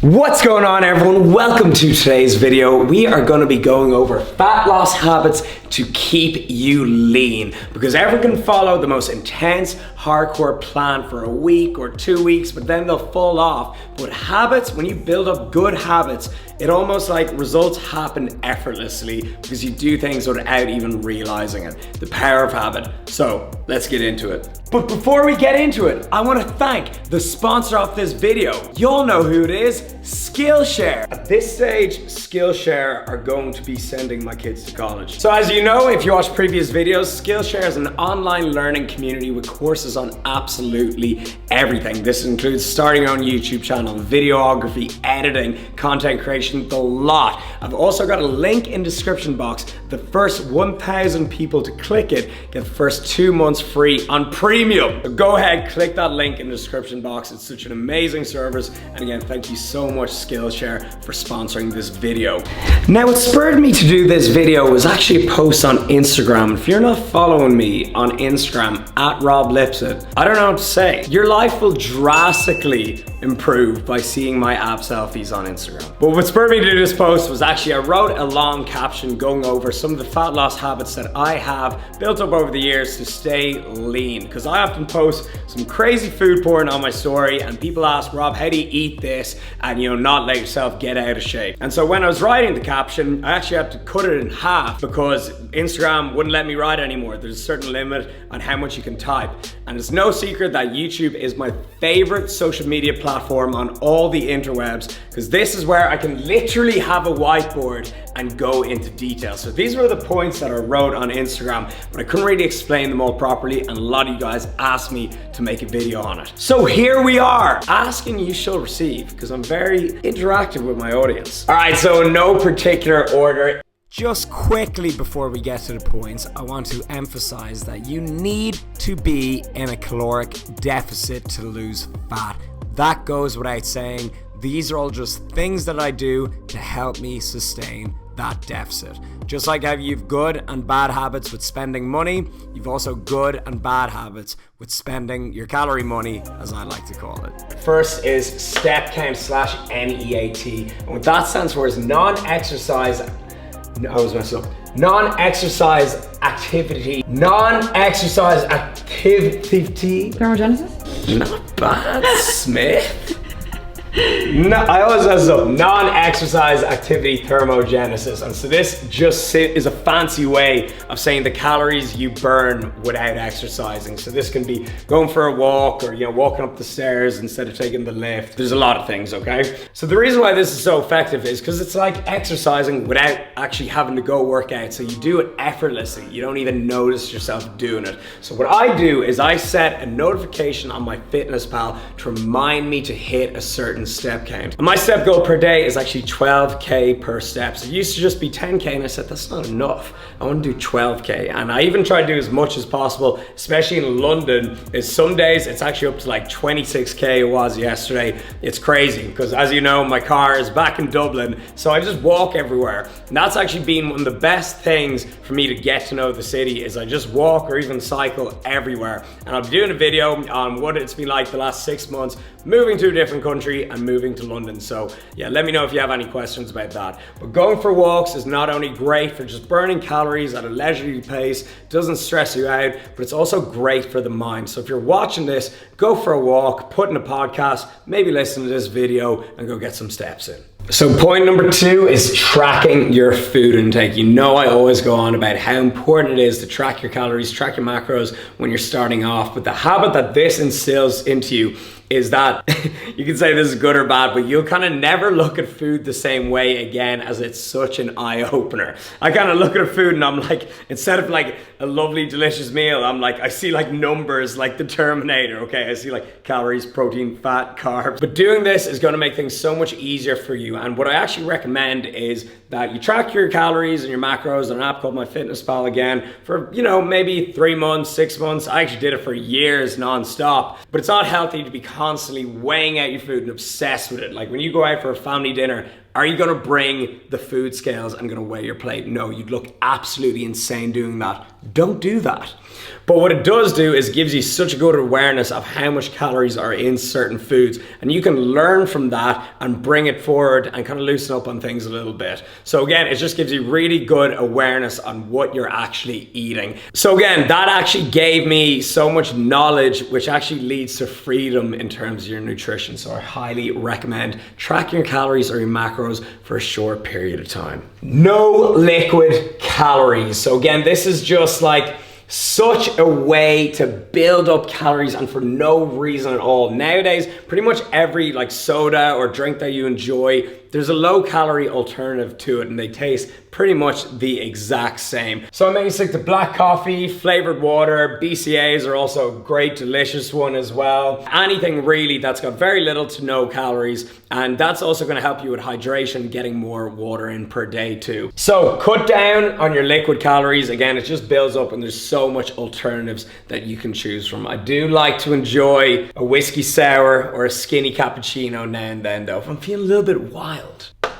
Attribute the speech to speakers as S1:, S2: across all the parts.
S1: What's going on, everyone? Welcome to today's video. We are going to be going over fat loss habits to keep you lean, because everyone can follow the most intense hardcore plan for a week or 2 weeks, but then they'll fall off. But habits, when you build up good habits, it almost like results happen effortlessly because you do things without even realizing it. The power of habit. So let's get into it. But before we get into it, I want to thank the sponsor of this video. You'll know who it is, Skillshare. At this stage, Skillshare are going to be sending my kids to college. So as you know, if you watch previous videos, Skillshare is an online learning community with courses on absolutely everything. This includes starting your own YouTube channel, videography, editing, content creation, the lot. I've also got a link in the description box. The first 1,000 people to click it get the first 2 months free on premium. So go ahead, click that link in the description box. It's such an amazing service. And again, thank you so much, Skillshare, for sponsoring this video. Now, what spurred me to do this video was actually a post on Instagram. If you're not following me on Instagram, at Rob Lipsett, I don't know what to say. Your life will drastically improve by seeing my ab selfies on Instagram. But what spurred me to do this post was actually I wrote a long caption going over some of the fat loss habits that I have built up over the years to stay lean. Because I often post some crazy food porn on my story and people ask, Rob, how do you eat this and not let yourself get out of shape? And so when I was writing the caption, I actually had to cut it in half because Instagram wouldn't let me write anymore. There's a certain limit on how much you can type. And it's no secret that YouTube is my favorite social media platform on all the interwebs, because this is where I can literally have a whiteboard and go into detail. So these were the points that I wrote on Instagram, but I couldn't really explain them all properly, and a lot of you guys asked me to make a video on it. So here we are, asking you shall receive, because I'm very interactive with my audience. All right, so in no particular order. Just quickly before we get to the points, I want to emphasize that you need to be in a caloric deficit to lose fat. That goes without saying. These are all just things that I do to help me sustain that deficit. Just like how you've good and bad habits with spending money, you've also good and bad habits with spending your calorie money, as I like to call it. First is step count / NEAT. And what that stands for is non-exercise activity.
S2: Thermogenesis?
S1: Not bad, Smith. No, I always mess up. Non-exercise activity thermogenesis. And so this just is a fancy way of saying the calories you burn without exercising. So this can be going for a walk or walking up the stairs instead of taking the lift. There's a lot of things, okay? So the reason why this is so effective is because it's like exercising without actually having to go work out. So you do it effortlessly. You don't even notice yourself doing it. So what I do is I set a notification on my FitnessPal to remind me to hit a certain step count. And my step goal per day is actually 12K per step. So it used to just be 10K, and I said, that's not enough. I want to do 12K. And I even try to do as much as possible, especially in London. Some days it's actually up to like 26K it was yesterday. It's crazy because, as you know, my car is back in Dublin, so I just walk everywhere. And that's actually been one of the best things for me to get to know the city, is I just walk or even cycle everywhere. And I'll be doing a video on what it's been like the last 6 months moving to a different country and moving to London. So yeah, let me know if you have any questions about that. But going for walks is not only great for just burning calories at a leisurely pace, doesn't stress you out, but it's also great for the mind. So if you're watching this, go for a walk, put in a podcast, maybe listen to this video and go get some steps in. So point number 2 is tracking your food intake. I always go on about how important it is to track your calories, track your macros when you're starting off. But the habit that this instills into you is that you can say this is good or bad, but you'll kind of never look at food the same way again, as it's such an eye-opener. I kind of look at food and I'm like, instead of like a lovely, delicious meal, I'm like, I see like numbers like the Terminator, okay? I see like calories, protein, fat, carbs. But doing this is going to make things so much easier for you. And what I actually recommend is that you track your calories and your macros on an app called MyFitnessPal again for, maybe 3 months, 6 months. I actually did it for years non-stop, but it's not healthy to be constantly weighing out your food and obsessed with it. Like when you go out for a family dinner, Are you gonna bring the food scales and gonna weigh your plate? No, you'd look absolutely insane doing that. Don't do that. But what it does do is gives you such a good awareness of how much calories are in certain foods, and you can learn from that and bring it forward and kind of loosen up on things a little bit. So again, it just gives you really good awareness on what you're actually eating. So again, that actually gave me so much knowledge, which actually leads to freedom in terms of your nutrition. So I highly recommend tracking your calories or your macros for a short period of time. No liquid calories. So again, this is just like such a way to build up calories and for no reason at all. Nowadays, pretty much every like soda or drink that you enjoy, there's a low calorie alternative to it and they taste pretty much the exact same. So I mainly stick to black coffee, flavored water. BCAAs are also a great, delicious one as well. Anything really that's got very little to no calories, and that's also gonna help you with hydration, getting more water in per day too. So cut down on your liquid calories. Again, it just builds up and there's so much alternatives that you can choose from. I do like to enjoy a whiskey sour or a skinny cappuccino now and then though, if I'm feeling a little bit wild.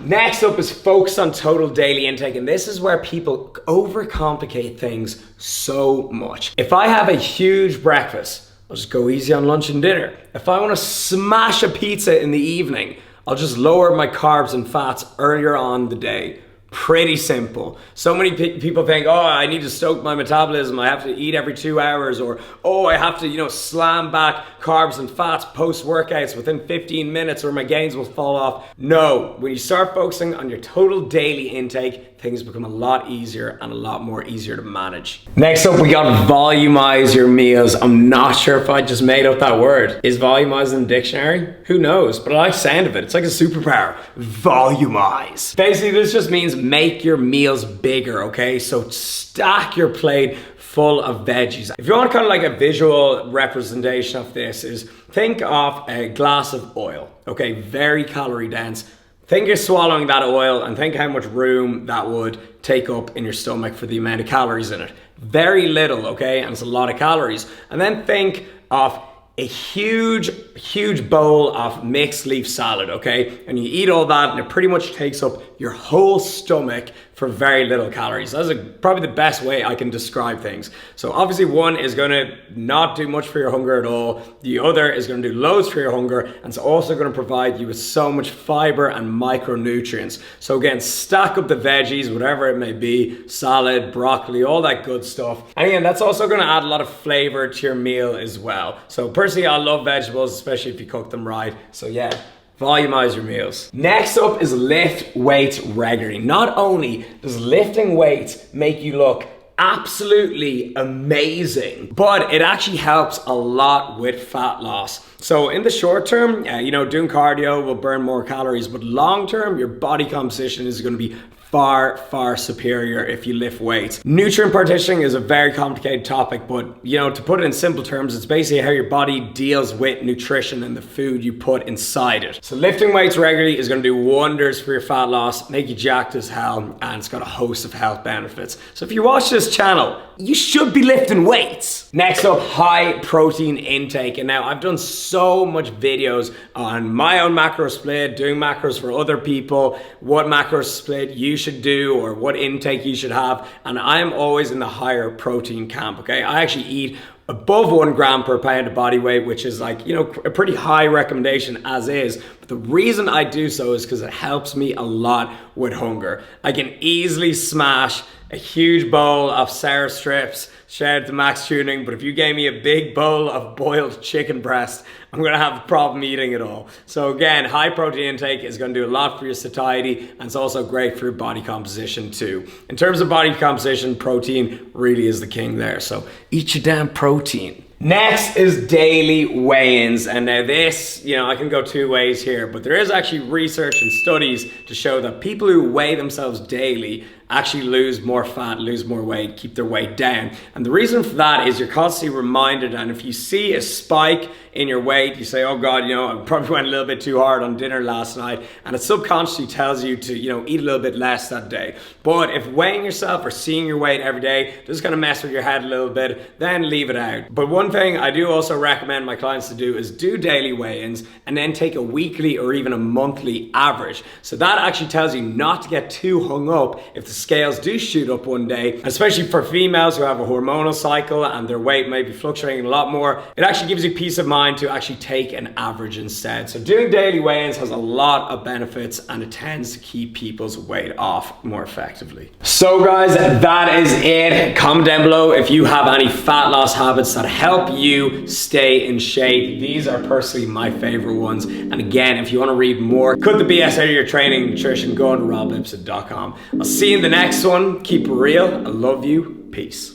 S1: Next up is focus on total daily intake, and this is where people overcomplicate things so much. If I have a huge breakfast, I'll just go easy on lunch and dinner. If I want to smash a pizza in the evening, I'll just lower my carbs and fats earlier on the day. Pretty simple. So many people think, oh, I need to stoke my metabolism, I have to eat every 2 hours, or oh, I have to, slam back carbs and fats post workouts within 15 minutes or my gains will fall off. No, when you start focusing on your total daily intake, things become a lot easier and a lot more easier to manage. Next up, we got volumize your meals. I'm not sure if I just made up that word. Is volumize in the dictionary? Who knows? But I like the sound of it. It's like a superpower. Volumize. Basically, this just means make your meals bigger, okay? So stack your plate full of veggies. If you want kind of like a visual representation of this, is think of a glass of oil, okay? Very calorie dense. Think you're swallowing that oil and think how much room that would take up in your stomach for the amount of calories in it. Very little, okay? And it's a lot of calories. And then think of a huge bowl of mixed leaf salad, okay? And you eat all that and it pretty much takes up your whole stomach for very little calories. That's probably the best way I can describe things. So obviously one is gonna not do much for your hunger at all. The other is gonna do loads for your hunger, and it's also gonna provide you with so much fiber and micronutrients. So again, stack up the veggies, whatever it may be, salad, broccoli, all that good stuff. And again, that's also gonna add a lot of flavor to your meal as well. So personally, I love vegetables, especially if you cook them right. So yeah, volumize your meals. Next up is lift weights regularly. Not only does lifting weights make you look absolutely amazing, but it actually helps a lot with fat loss. So in the short term, doing cardio will burn more calories, but long term, your body composition is going to be far superior if you lift weights. Nutrient partitioning is a very complicated topic, but to put it in simple terms, it's basically how your body deals with nutrition and the food you put inside it. So lifting weights regularly is going to do wonders for your fat loss, make you jacked as hell, and it's got a host of health benefits. So if you watch this channel, you should be lifting weights. Next up, high protein intake. And now I've done so much videos on my own macro split, doing macros for other people, what macro split you should do or what intake you should have, and I'm always in the higher protein camp, okay? I actually eat above 1 gram per pound of body weight, which is like, a pretty high recommendation as is. But the reason I do so is because it helps me a lot with hunger. I can easily smash a huge bowl of sour strips, shout out to Max Tuning, but if you gave me a big bowl of boiled chicken breast, I'm gonna have a problem eating it all. So again, high protein intake is gonna do a lot for your satiety, and it's also great for your body composition too. In terms of body composition, protein really is the king there. So eat your damn protein. Next is daily weigh-ins, and now this, I can go 2 ways here, but there is actually research and studies to show that people who weigh themselves daily actually lose more fat, lose more weight, keep their weight down. And the reason for that is you're constantly reminded, and if you see a spike in your weight, you say, oh God, you know, I probably went a little bit too hard on dinner last night, and it subconsciously tells you to, you know, eat a little bit less that day. But if weighing yourself or seeing your weight every day just kind of mess with your head a little bit, then leave it out. But one thing I do also recommend my clients to do is do daily weigh-ins and then take a weekly or even a monthly average. So that actually tells you not to get too hung up if the scales do shoot up one day, especially for females who have a hormonal cycle and their weight may be fluctuating a lot more. It actually gives you peace of mind to actually take an average instead. So doing daily weigh-ins has a lot of benefits, and it tends to keep people's weight off more effectively. So guys, that is it. Comment down below if you have any fat loss habits that help you stay in shape. These are personally my favorite ones. And again, if you want to read more, cut the BS out of your training and nutrition, go on to roblipsett.com. I'll see you in the next one. Keep it real. I love you. Peace.